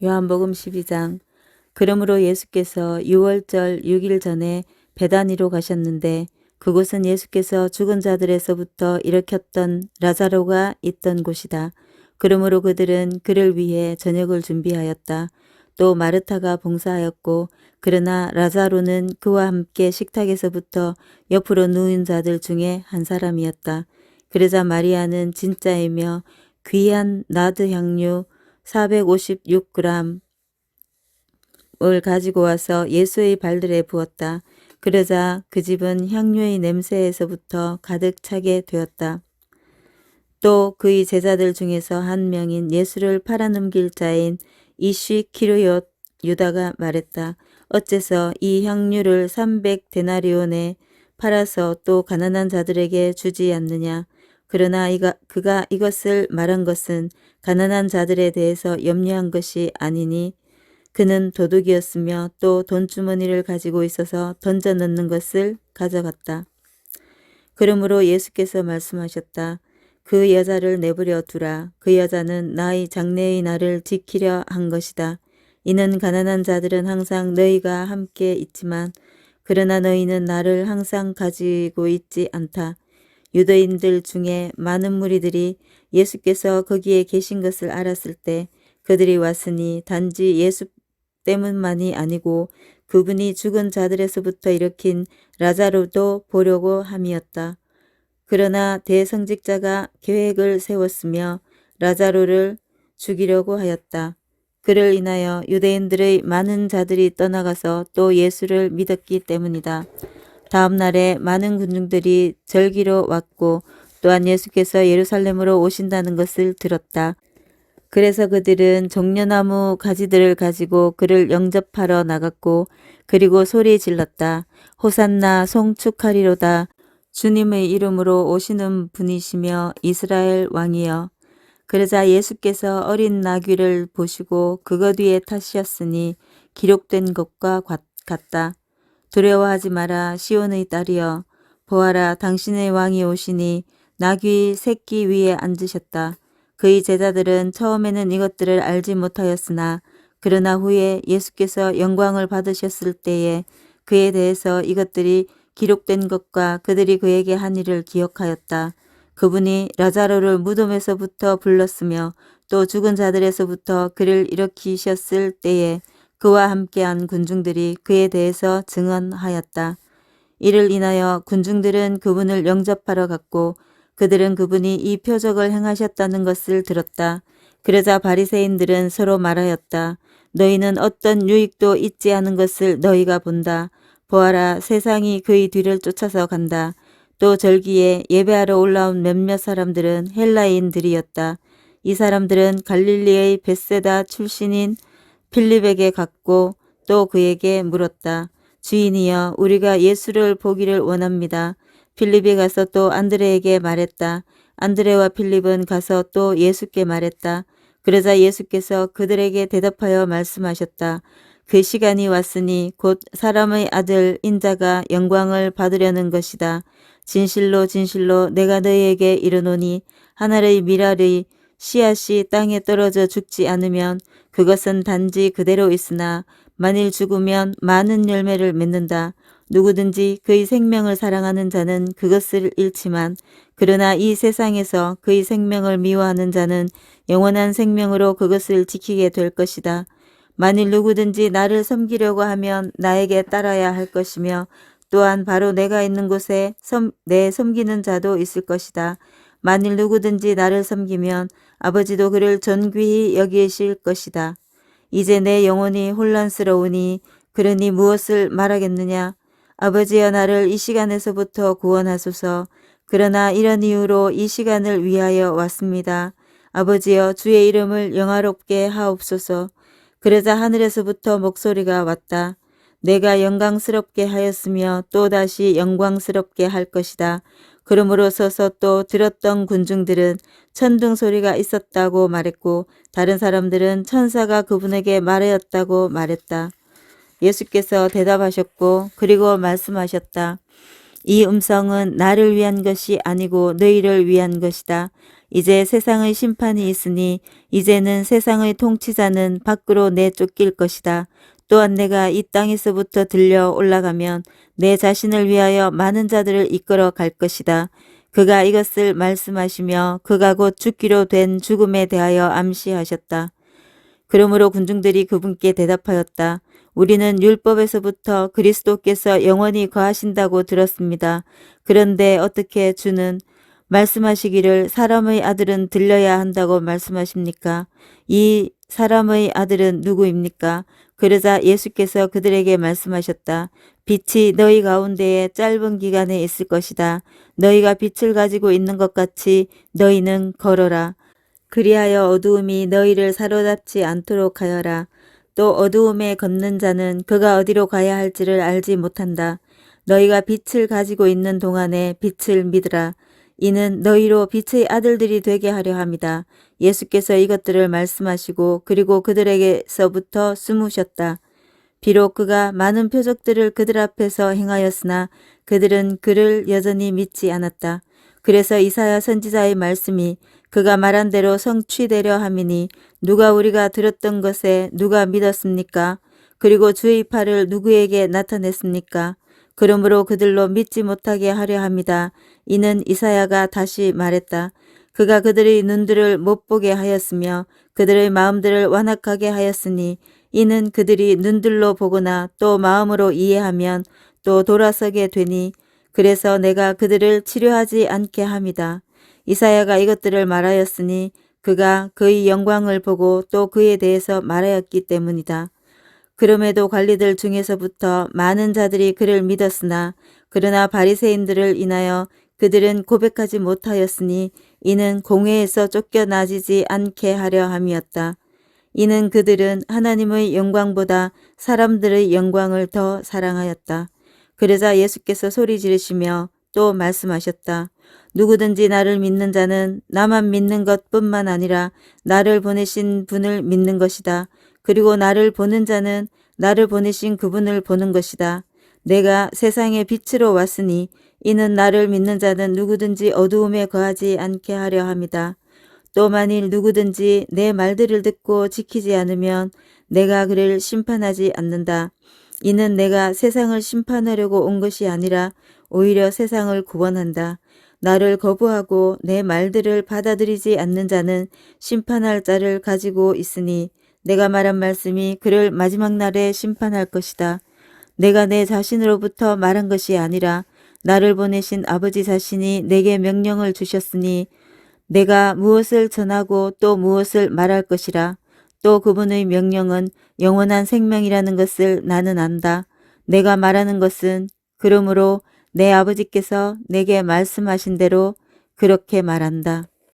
요한복음 12장. 그러므로 예수께서 유월절 6일 전에 베다니로 가셨는데 그곳은 예수께서 죽은 자들에서부터 일으켰던 라자로가 있던 곳이다. 그러므로 그들은 그를 위해 저녁을 준비하였다. 또 마르타가 봉사하였고 그러나 라자로는 그와 함께 식탁에서부터 옆으로 누운 자들 중에 한 사람이었다. 그러자 마리아는 진짜이며 귀한 나드 향유 456g을 가지고 와서 예수의 발들에 부었다. 그러자 그 집은 향유의 냄새에서부터 가득 차게 되었다. 또 그의 제자들 중에서 한 명인 예수를 팔아넘길 자인 이시키르옅 유다가 말했다. 어째서 이 향유를 300데나리온에 팔아서 또 가난한 자들에게 주지 않느냐. 그러나 그가 이것을 말한 것은 가난한 자들에 대해서 염려한 것이 아니니 그는 도둑이었으며 또 돈주머니를 가지고 있어서 던져 넣는 것을 가져갔다. 그러므로 예수께서 말씀하셨다. 그 여자를 내버려 두라. 그 여자는 나의 장래의 날을 지키려 한 것이다. 이는 가난한 자들은 항상 너희가 함께 있지만 그러나 너희는 나를 항상 가지고 있지 않다. 유대인들 중에 많은 무리들이 예수께서 거기에 계신 것을 알았을 때 그들이 왔으니 단지 예수 때문만이 아니고 그분이 죽은 자들에서부터 일으킨 라자로도 보려고 함이었다. 그러나 대성직자가 계획을 세웠으며 라자로를 죽이려고 하였다. 그를 인하여 유대인들의 많은 자들이 떠나가서 또 예수를 믿었기 때문이다. 다음 날에 많은 군중들이 절기로 왔고 또한 예수께서 예루살렘으로 오신다는 것을 들었다. 그래서 그들은 종려나무 가지들을 가지고 그를 영접하러 나갔고 그리고 소리 질렀다. 호산나 송축하리로다. 주님의 이름으로 오시는 분이시며 이스라엘 왕이여. 그러자 예수께서 어린 나귀를 보시고 그것 위에 타셨으니 기록된 것과 같다. 두려워하지 마라 시온의 딸이여. 보아라 당신의 왕이 오시니 나귀 새끼 위에 앉으셨다. 그의 제자들은 처음에는 이것들을 알지 못하였으나 그러나 후에 예수께서 영광을 받으셨을 때에 그에 대해서 이것들이 기록된 것과 그들이 그에게 한 일을 기억하였다. 그분이 라자로를 무덤에서부터 불렀으며 또 죽은 자들에서부터 그를 일으키셨을 때에 그와 함께한 군중들이 그에 대해서 증언하였다. 이를 인하여 군중들은 그분을 영접하러 갔고 그들은 그분이 이 표적을 행하셨다는 것을 들었다. 그러자 바리새인들은 서로 말하였다. 너희는 어떤 유익도 있지 않은 것을 너희가 본다. 보아라 세상이 그의 뒤를 쫓아서 간다. 또 절기에 예배하러 올라온 몇몇 사람들은 헬라인들이었다. 이 사람들은 갈릴리의 벳세다 출신인 필립에게 갔고 또 그에게 물었다. 주인이여 우리가 예수를 보기를 원합니다. 필립이 가서 또 안드레에게 말했다. 안드레와 필립은 가서 또 예수께 말했다. 그러자 예수께서 그들에게 대답하여 말씀하셨다. 그 시간이 왔으니 곧 사람의 아들 인자가 영광을 받으려는 것이다. 진실로 진실로 내가 너희에게 이르노니 하늘의 밀알의 씨앗이 땅에 떨어져 죽지 않으면 그것은 단지 그대로 있으나 만일 죽으면 많은 열매를 맺는다. 누구든지 그의 생명을 사랑하는 자는 그것을 잃지만 그러나 이 세상에서 그의 생명을 미워하는 자는 영원한 생명으로 그것을 지키게 될 것이다. 만일 누구든지 나를 섬기려고 하면 나에게 따라야 할 것이며 또한 바로 내가 있는 곳에 내 섬기는 자도 있을 것이다. 만일 누구든지 나를 섬기면 아버지도 그를 존귀히 여기실 것이다. 이제 내 영혼이 혼란스러우니 그러니 무엇을 말하겠느냐. 아버지여 나를 이 시간에서부터 구원하소서. 그러나 이런 이유로 이 시간을 위하여 왔습니다. 아버지여 주의 이름을 영화롭게 하옵소서. 그러자 하늘에서부터 목소리가 왔다. 내가 영광스럽게 하였으며 또다시 영광스럽게 할 것이다. 그러므로 서서 또 들었던 군중들은 천둥 소리가 있었다고 말했고 다른 사람들은 천사가 그분에게 말하였다고 말했다. 예수께서 대답하셨고 그리고 말씀하셨다. 이 음성은 나를 위한 것이 아니고 너희를 위한 것이다. 이제 세상의 심판이 있으니 이제는 세상의 통치자는 밖으로 내쫓길 것이다. 또한 내가 이 땅에서부터 들려 올라가면 내 자신을 위하여 많은 자들을 이끌어 갈 것이다. 그가 이것을 말씀하시며 그가 곧 죽기로 된 죽음에 대하여 암시하셨다. 그러므로 군중들이 그분께 대답하였다. 우리는 율법에서부터 그리스도께서 영원히 거하신다고 들었습니다. 그런데 어떻게 주는 말씀하시기를 사람의 아들은 들려야 한다고 말씀하십니까? 이 사람의 아들은 누구입니까? 그러자 예수께서 그들에게 말씀하셨다. 빛이 너희 가운데에 짧은 기간에 있을 것이다. 너희가 빛을 가지고 있는 것 같이 너희는 걸어라. 그리하여 어두움이 너희를 사로잡지 않도록 하여라. 또 어두움에 걷는 자는 그가 어디로 가야 할지를 알지 못한다. 너희가 빛을 가지고 있는 동안에 빛을 믿으라. 이는 너희로 빛의 아들들이 되게 하려 함이다. 예수께서 이것들을 말씀하시고 그리고 그들에게서부터 숨으셨다. 비록 그가 많은 표적들을 그들 앞에서 행하였으나 그들은 그를 여전히 믿지 않았다. 그래서 이사야 선지자의 말씀이 그가 말한 대로 성취되려 함이니 누가 우리가 들었던 것에 누가 믿었습니까? 그리고 주의 팔을 누구에게 나타냈습니까? 그러므로 그들로 믿지 못하게 하려 합니다. 이는 이사야가 다시 말했다. 그가 그들의 눈들을 못 보게 하였으며 그들의 마음들을 완악하게 하였으니 이는 그들이 눈들로 보거나 또 마음으로 이해하면 또 돌아서게 되니 그래서 내가 그들을 치료하지 않게 함이다. 이사야가 이것들을 말하였으니 그가 그의 영광을 보고 또 그에 대해서 말하였기 때문이다. 그럼에도 관리들 중에서부터 많은 자들이 그를 믿었으나 그러나 바리새인들을 인하여 그들은 고백하지 못하였으니 이는 공회에서 쫓겨나지지 않게 하려 함이었다. 이는 그들은 하나님의 영광보다 사람들의 영광을 더 사랑하였다. 그러자 예수께서 소리 지르시며 또 말씀하셨다. 누구든지 나를 믿는 자는 나만 믿는 것뿐만 아니라 나를 보내신 분을 믿는 것이다. 그리고 나를 보는 자는 나를 보내신 그분을 보는 것이다. 내가 세상의 빛으로 왔으니 이는 나를 믿는 자는 누구든지 어두움에 거하지 않게 하려 함이다. 또 만일 누구든지 내 말들을 듣고 지키지 않으면 내가 그를 심판하지 않는다. 이는 내가 세상을 심판하려고 온 것이 아니라 오히려 세상을 구원한다. 나를 거부하고 내 말들을 받아들이지 않는 자는 심판할 자를 가지고 있으니 내가 말한 말씀이 그를 마지막 날에 심판할 것이다. 내가 내 자신으로부터 말한 것이 아니라 나를 보내신 아버지 자신이 내게 명령을 주셨으니 내가 무엇을 전하고 또 무엇을 말할 것이라. 또 그분의 명령은 영원한 생명이라는 것을 나는 안다. 내가 말하는 것은 그러므로 내 아버지께서 내게 말씀하신 대로 그렇게 말한다.